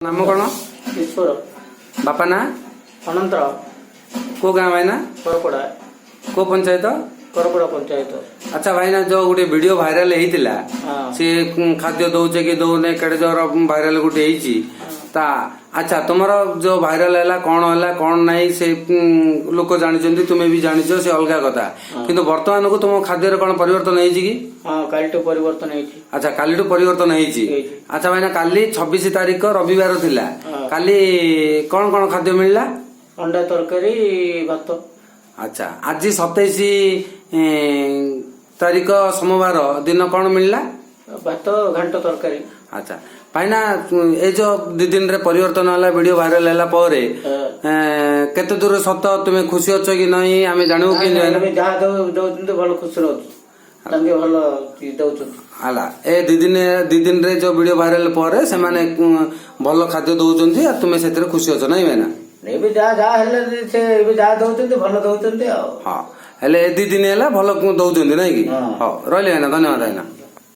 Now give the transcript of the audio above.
नाम कौन? ईश्वर बापा ना अनंत को गाँव भाई ना करपड़ा को पंचायत? करपड़ा पंचायत। अच्छा भाई ना जो गोटे वीडियो भाइराल होता हाँ। सी खाद्य दौचे कि दौने केड़े जर भाइराल गोटे ता अच्छा तुमर जो भाइराल है कौन नहीं से लोक जानी तुम्हें भी जानी से अलग कथा किंतु वर्तमान को तुम खाद्य कौन परिवर्तन होती कि? हाँ काली परिवर्तन होती। अच्छा काली परिवर्तन होती। अच्छा भाई ना काली 26 तारीख रविवार थिला काली कौन कौन खाद्य मिलला? अंडा तरकारी भात। अच्छा आज 27 तारीख सोमवार दिन कौन मिलला? भात घंट तरकारी। अच्छा भाईना ये जो 2 दिन रे परिवर्तन है वीडियो भाइराल है केते दूर सत तुम्हें खुशी अच्छो कि नहीं आम जानू कि जहाँ भल खुशी हाला ए 2 दिन रे जो वीडियो भाइराल पर से माने भल खाद्य दौरान और तुम्हें से खुशी अच्छो नहीं भाईना भल दौरान। हाँ हेले 2 दिन है भल दौरान नहीं कि? हाँ रही है ना धन्यवाद भाईना।